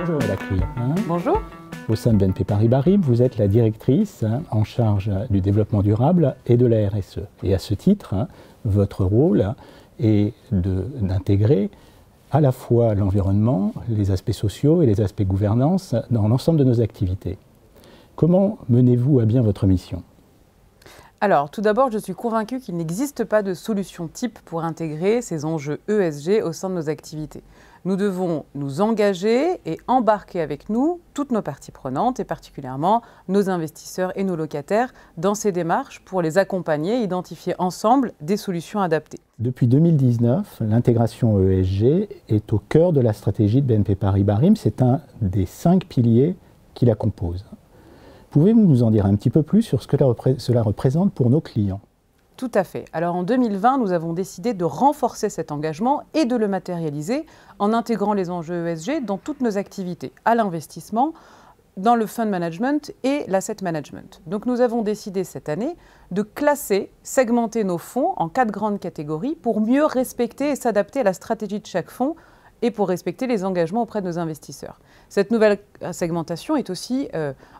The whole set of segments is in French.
Bonjour Ella Krier. Bonjour. Au sein de BNP Paribas RIB, vous êtes la directrice en charge du développement durable et de la RSE. Et à ce titre, votre rôle est d'intégrer à la fois l'environnement, les aspects sociaux et les aspects gouvernance dans l'ensemble de nos activités. Comment menez-vous à bien votre mission ? Alors, tout d'abord, je suis convaincue qu'il n'existe pas de solution type pour intégrer ces enjeux ESG au sein de nos activités. Nous devons nous engager et embarquer avec nous toutes nos parties prenantes et particulièrement nos investisseurs et nos locataires dans ces démarches pour les accompagner et identifier ensemble des solutions adaptées. Depuis 2019, l'intégration ESG est au cœur de la stratégie de BNP Paribas RIB. C'est un des 5 piliers qui la composent. Pouvez-vous nous en dire un petit peu plus sur ce que cela représente pour nos clients ? Tout à fait. Alors en 2020, nous avons décidé de renforcer cet engagement et de le matérialiser en intégrant les enjeux ESG dans toutes nos activités, à l'investissement, dans le fund management et l'asset management. Donc nous avons décidé cette année de classer, segmenter nos fonds en 4 grandes catégories pour mieux respecter et s'adapter à la stratégie de chaque fonds et pour respecter les engagements auprès de nos investisseurs. Cette nouvelle segmentation est aussi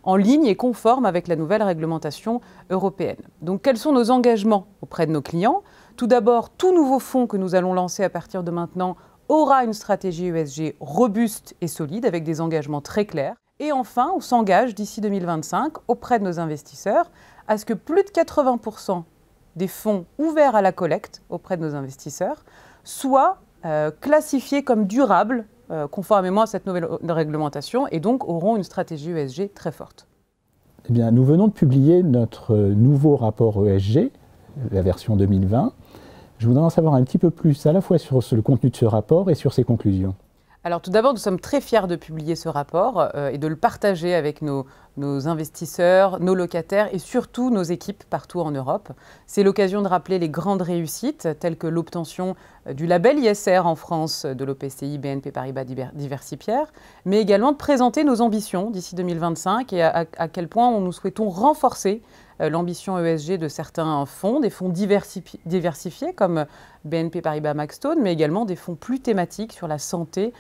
en ligne et conforme avec la nouvelle réglementation européenne. Donc quels sont nos engagements auprès de nos clients ? Tout d'abord, tout nouveau fonds que nous allons lancer à partir de maintenant aura une stratégie ESG robuste et solide avec des engagements très clairs. Et enfin, on s'engage d'ici 2025 auprès de nos investisseurs à ce que plus de 80% des fonds ouverts à la collecte auprès de nos investisseurs soient classifiés comme durables, conformément à cette nouvelle réglementation, et donc auront une stratégie ESG très forte. Eh bien, nous venons de publier notre nouveau rapport ESG, la version 2020. Je voudrais en savoir un petit peu plus, à la fois sur le contenu de ce rapport et sur ses conclusions. Alors tout d'abord, nous sommes très fiers de publier ce rapport et de le partager avec nos investisseurs, nos locataires et surtout nos équipes partout en Europe. C'est l'occasion de rappeler les grandes réussites telles que l'obtention du label ISR en France de l'OPCI BNP Paribas Diversipierre, mais également de présenter nos ambitions d'ici 2025 et à quel point nous souhaitons renforcer l'ambition ESG de certains fonds, des fonds diversifiés comme BNP Paribas Maxstone, mais également des fonds plus thématiques sur la santé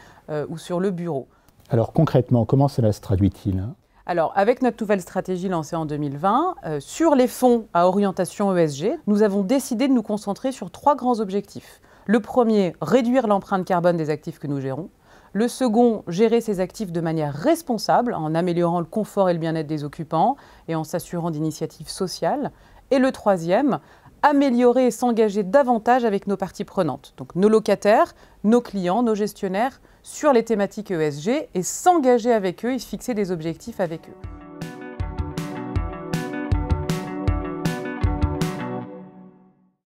ou sur le bureau. Alors concrètement, comment cela se traduit-il ? Alors, avec notre nouvelle stratégie lancée en 2020, sur les fonds à orientation ESG, nous avons décidé de nous concentrer sur 3 grands objectifs. Le premier, réduire l'empreinte carbone des actifs que nous gérons. Le second, gérer ces actifs de manière responsable en améliorant le confort et le bien-être des occupants et en s'assurant d'initiatives sociales. Et le troisième, améliorer et s'engager davantage avec nos parties prenantes, donc nos locataires, nos clients, nos gestionnaires, sur les thématiques ESG et s'engager avec eux et fixer des objectifs avec eux.